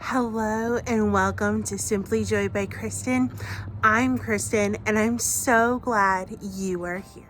Hello and welcome to Simply Joy by Kristen. I'm Kristen and I'm so glad you are here.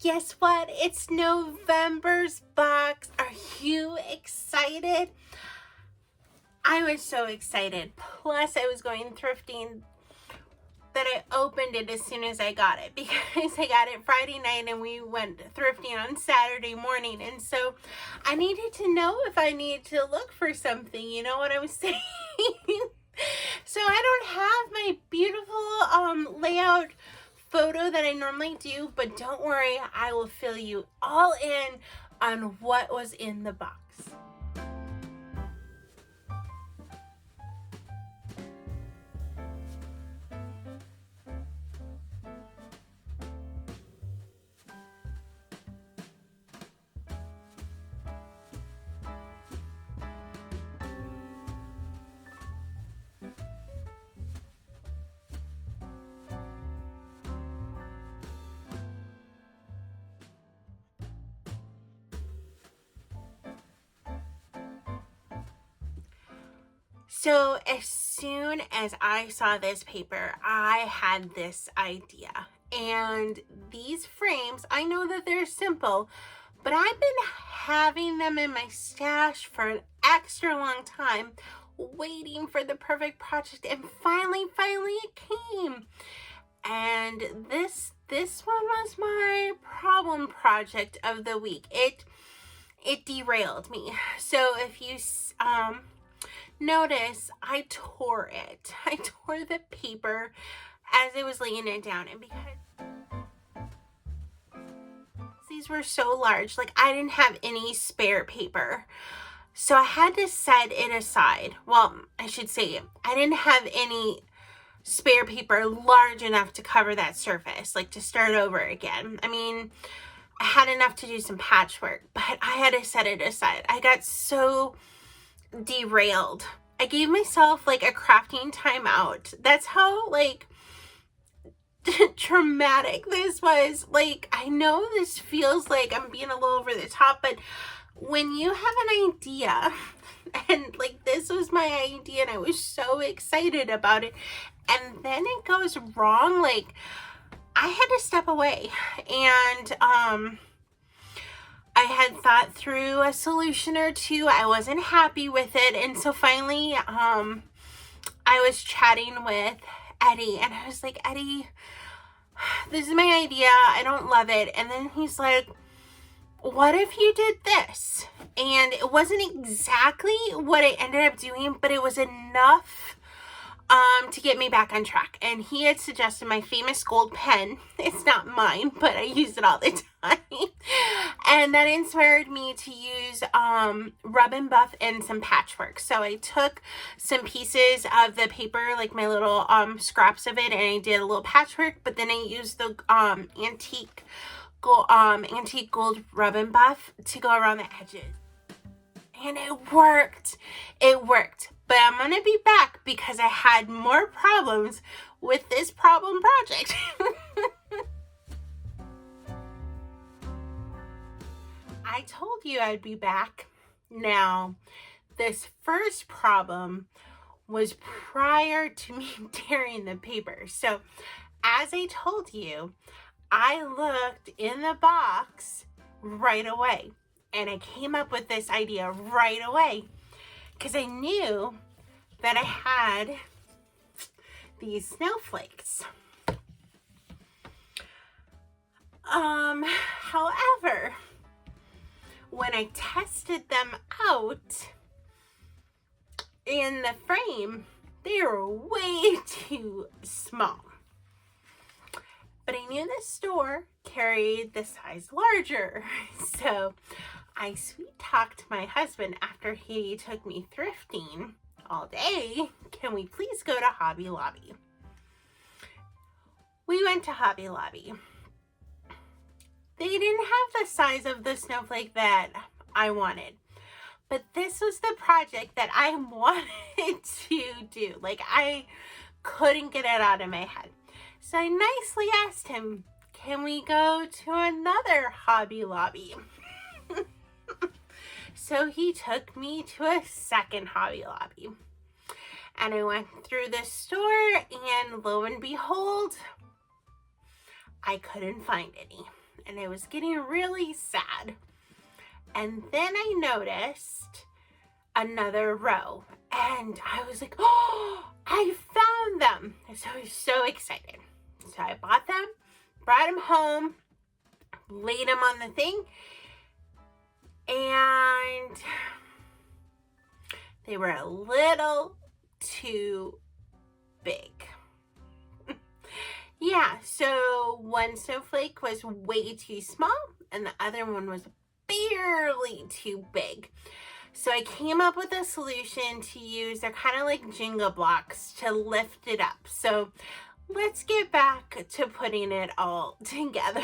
Guess what? It's November's box. Are you excited? I was so excited. Plus I was going thrifting that I opened it as soon as I got it because I got it Friday night and we went thrifting on Saturday morning, and so I needed to know if I needed to look for something, you know what I was saying? So I don't have my beautiful layout photo that I normally do, but don't worry, I will fill you all in on what was in the box. So as soon as I saw this paper, I had this idea. And these frames, I know that they're simple, but I've been having them in my stash for an extra long time, waiting for the perfect project, and finally it came. And this one was my problem project of the week. It derailed me. So if you notice, I tore it. I tore the paper as I was laying it down, and because these were so large, like I didn't have any spare paper, so I had to set it aside. Well, I should say I didn't have any spare paper large enough to cover that surface, like to start over again. I mean, I had enough to do some patchwork, but I had to set it aside. I got so derailed. I gave myself like a crafting timeout. That's how like traumatic this was. Like, I know this feels like I'm being a little over the top, but when you have an idea, and like this was my idea and I was so excited about it, and then it goes wrong, like I had to step away, and I had thought through a solution or two. I wasn't happy with it, and so finally I was chatting with Eddie, and I was like, Eddie, this is my idea, I don't love it. And then he's like, what if you did this? And it wasn't exactly what I ended up doing, but it was enough to get me back on track. And he had suggested my famous gold pen. It's not mine, but I use it all the time. And that inspired me to use rub and buff and some patchwork. So I took some pieces of the paper, like my little scraps of it, and I did a little patchwork, but then I used the antique gold rub and buff to go around the edges. And it worked. But I'm going to be back because I had more problems with this problem project. I told you I'd be back. Now, this first problem was prior to me tearing the paper. So, as I told you, I looked in the box right away. And I came up with this idea right away because I knew that I had these snowflakes. However, when I tested them out in the frame, they were way too small. But I knew the store carried the size larger. So I sweet talked my husband after he took me thrifting all day. Can we please go to Hobby Lobby? We went to Hobby Lobby. They didn't have the size of the snowflake that I wanted, but this was the project that I wanted to do. Like, I couldn't get it out of my head. So I nicely asked him, can we go to another Hobby Lobby? So he took me to a second Hobby Lobby. And I went through the store, and lo and behold, I couldn't find any. And I was getting really sad. And then I noticed another row. And I was like, oh, I found them. So I was so excited. So I bought them, brought them home, laid them on the thing, and they were a little too big. Yeah, so one snowflake was way too small and the other one was barely too big. So I came up with a solution to use. They're kind of like Jenga blocks to lift it up. So let's get back to putting it all together.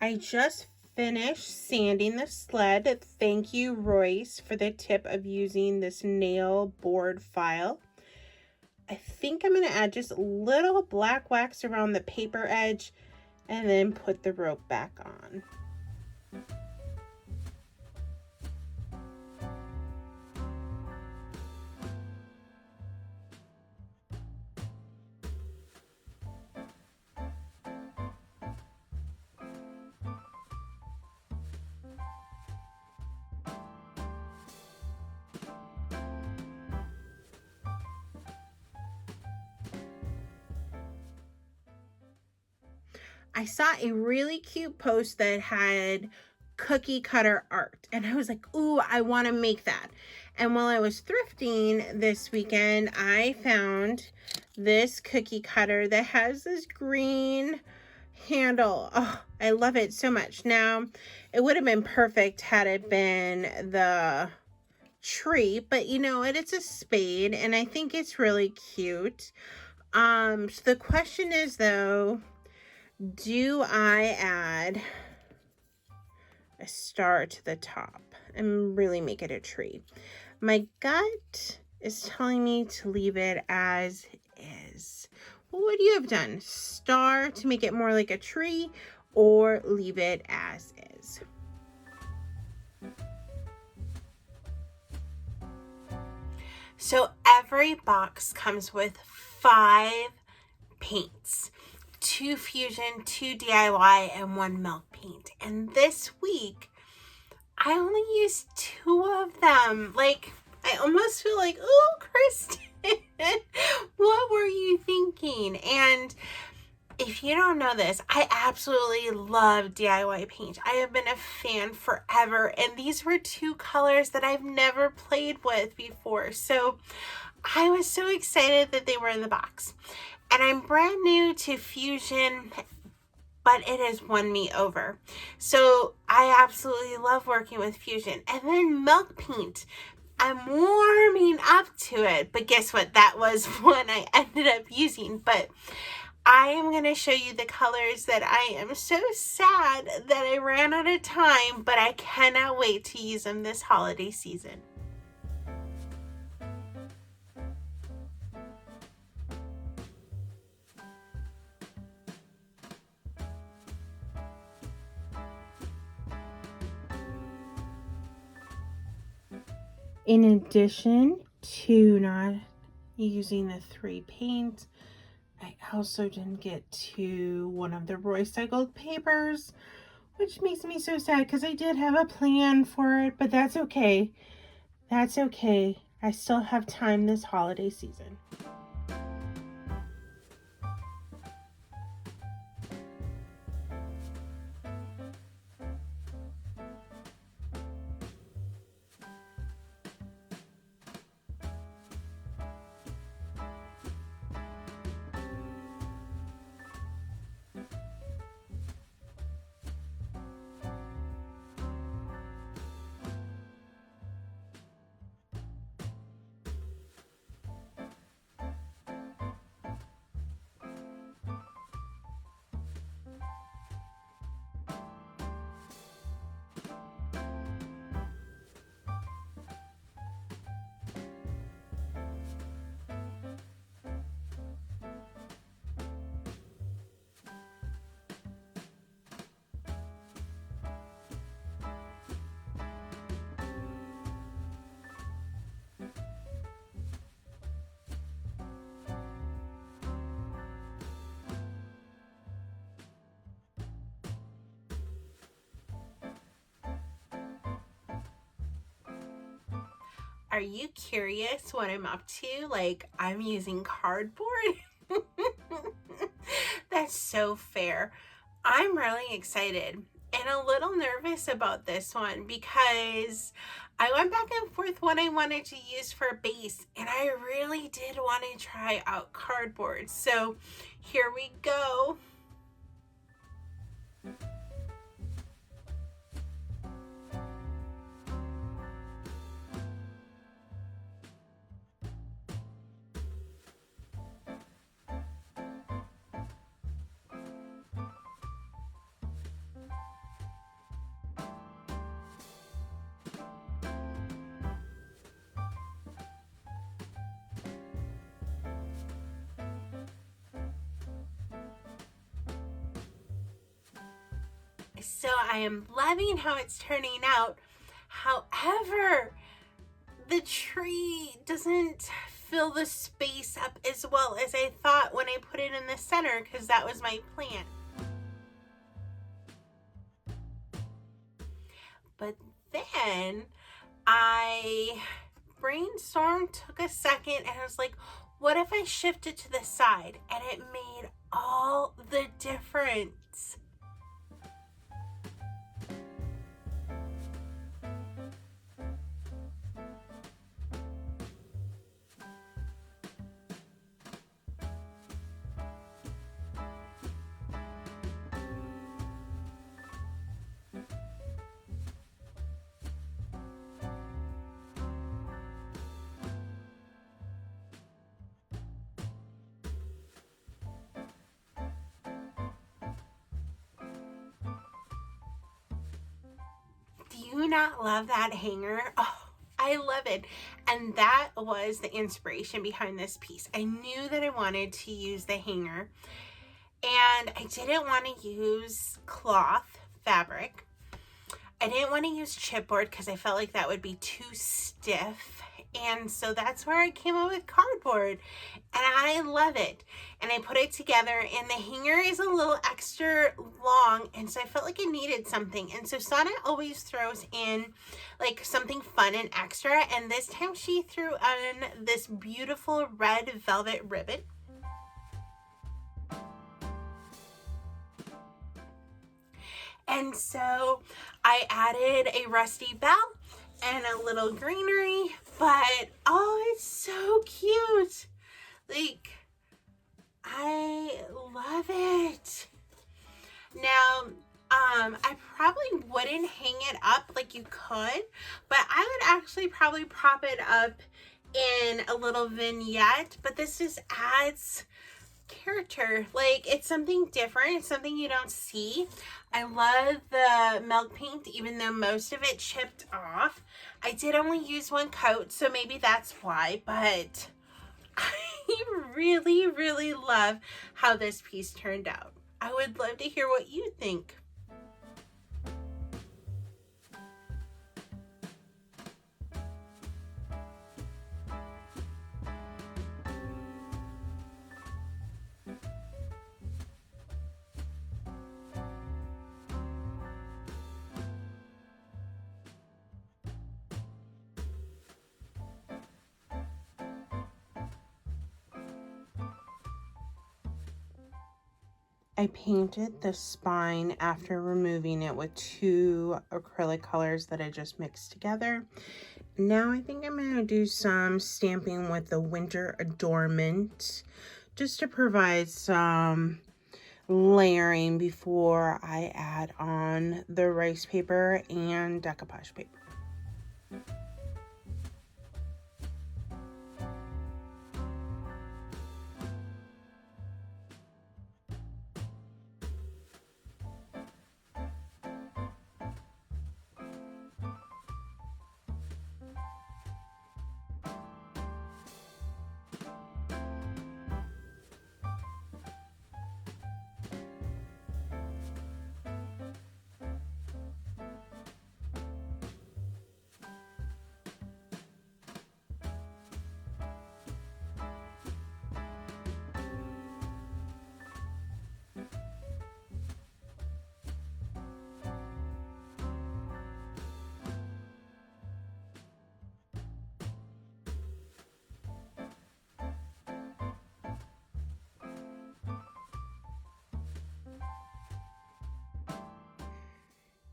I just finished sanding the sled. Thank you, Royce, for the tip of using this nail board file. I think I'm going to add just a little black wax around the paper edge and then put the rope back on. I saw a really cute post that had cookie cutter art, and I was like, ooh, I want to make that. And while I was thrifting this weekend, I found this cookie cutter that has this green handle. Oh, I love it so much. Now, it would have been perfect had it been the tree, but you know what? It's a spade, and I think it's really cute. So the question is, though, do I add a star to the top and really make it a tree? My gut is telling me to leave it as is. What would you have done? Star to make it more like a tree, or leave it as is? So every box comes with 5 paints. 2 Fusion, 2 DIY, and 1 milk paint. And this week, I only used 2 of them. Like, I almost feel like, oh, Kristen, what were you thinking? And if you don't know this, I absolutely love DIY paint. I have been a fan forever. And these were 2 colors that I've never played with before. So I was so excited that they were in the box. And I'm brand new to Fusion, but it has won me over. So I absolutely love working with Fusion. And then milk paint, I'm warming up to it. But guess what? That was one I ended up using. But I am going to show you the colors that I am so sad that I ran out of time, but I cannot wait to use them this holiday season. In addition to not using the 3 paints, I also didn't get to one of the Roycycled papers, which makes me so sad because I did have a plan for it, but that's okay. That's okay. I still have time this holiday season. Are you curious what I'm up to? Like, I'm using cardboard. That's so fair. I'm really excited and a little nervous about this one because I went back and forth what I wanted to use for a base, and I really did want to try out cardboard. So here we go. So I am loving how it's turning out. However, the tree doesn't fill the space up as well as I thought when I put it in the center, because that was my plan. But then I brainstormed, took a second, and I was like, what if I shift it to the side? And it made all the difference. Do you not love that hanger? Oh, I love it. And that was the inspiration behind this piece. I knew that I wanted to use the hanger, and I didn't want to use cloth fabric. I didn't want to use chipboard because I felt like that would be too stiff. And so that's where I came up with cardboard, and I love it. And I put it together, and the hanger is a little extra long, and so I felt like I needed something. And so Sonnet always throws in like something fun and extra, and this time she threw in this beautiful red velvet ribbon. And so I added a rusty bell and a little greenery, but oh, it's so cute. Like, I love it. Now, I probably wouldn't hang it up like you could, but I would actually probably prop it up in a little vignette, but this just adds character. Like, it's something different. It's something you don't see. I love the milk paint, even though most of it chipped off. I did only use one coat, so maybe that's why, but I really love how this piece turned out. I would love to hear what you think. I painted the spine after removing it with 2 acrylic colors that I just mixed together. Now I think I'm going to do some stamping with the winter adornment just to provide some layering before I add on the rice paper and decoupage paper.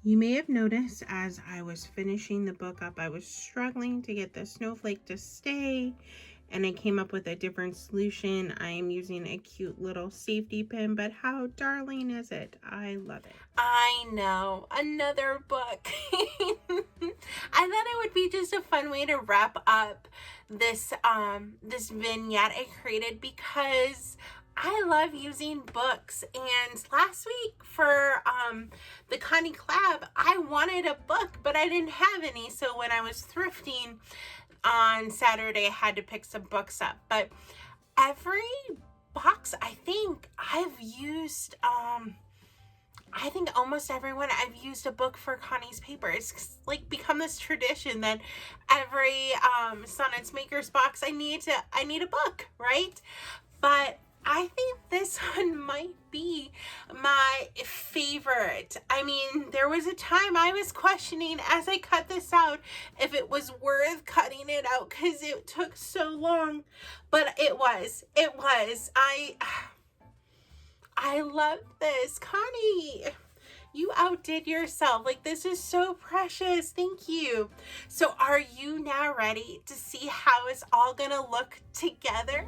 You may have noticed as I was finishing the book up, I was struggling to get the snowflake to stay, and I came up with a different solution. I am using a cute little safety pin, but how darling is it? I love it. I know, another book. I thought it would be just a fun way to wrap up this this vignette I created, because I love using books. And last week for the Connie collab, I wanted a book, but I didn't have any. So when I was thrifting on Saturday, I had to pick some books up. But every box, I think I've used, I think almost everyone, I've used a book for Connie's paper. It's like become this tradition that every Sonnets Makers box, I need a book, right? But I think this one might be my favorite. I mean, there was a time I was questioning as I cut this out if it was worth cutting it out because it took so long, but it was. I love this. Connie, you outdid yourself. Like, this is so precious. Thank you. So are you now ready to see how it's all gonna look together?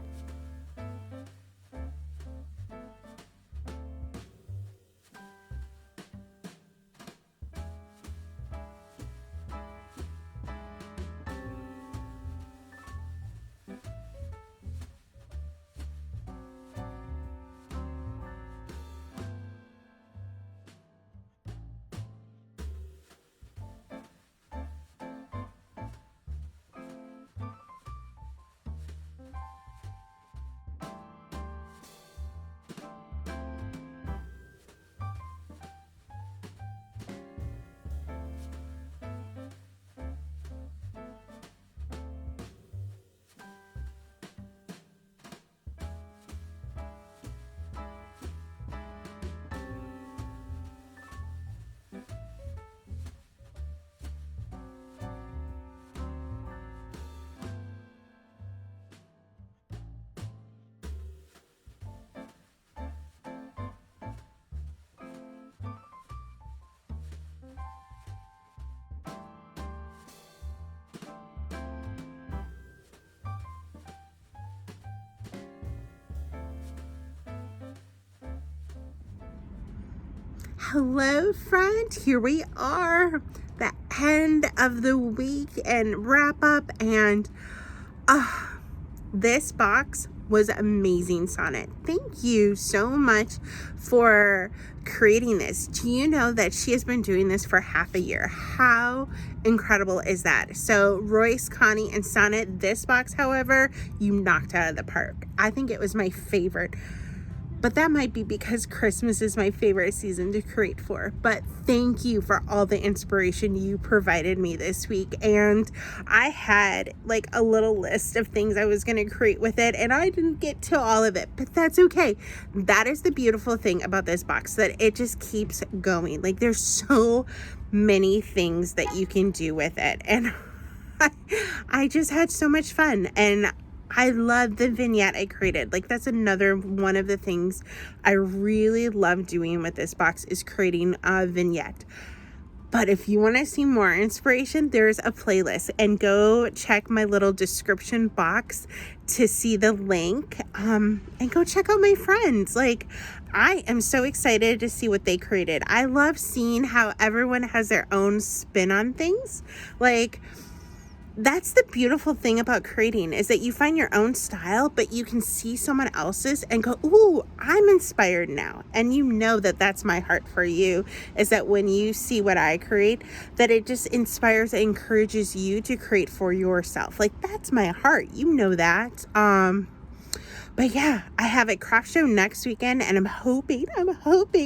Hello, friend. Here we are, the end of the week and wrap up, and this box was amazing, Sonnet. Thank you so much for creating this. Do you know that she has been doing this for half a year? How incredible is that? So Royce, Connie, and Sonnet, this box, however, you knocked out of the park. I think it was my favorite. But that might be because Christmas is my favorite season to create for. But thank you for all the inspiration you provided me this week. And I had like a little list of things I was going to create with it, and I didn't get to all of it, but that's okay. That is the beautiful thing about this box, that it just keeps going. Like, there's so many things that you can do with it. And I just had so much fun, and I love the vignette I created. Like, that's another one of the things I really love doing with this box, is creating a vignette. But if you want to see more inspiration, there's a playlist, and go check my little description box to see the link, and go check out my friends. Like, I am so excited to see what they created. I love seeing how everyone has their own spin on things. Like, that's the beautiful thing about creating, is that you find your own style, but you can see someone else's and go, ooh, I'm inspired now. And you know that that's my heart for you, is that when you see what I create, that it just inspires and encourages you to create for yourself. Like, that's my heart. You know that. But yeah, I have a craft show next weekend, and I'm hoping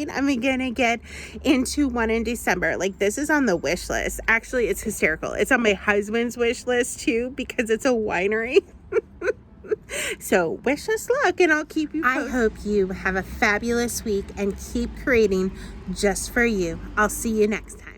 I'm gonna get into one in December. Like, this is on the wish list. Actually, it's hysterical. It's on my husband's wish list too, because it's a winery. So wish us luck, and I'll keep you posted. I hope you have a fabulous week and keep creating just for you. I'll see you next time.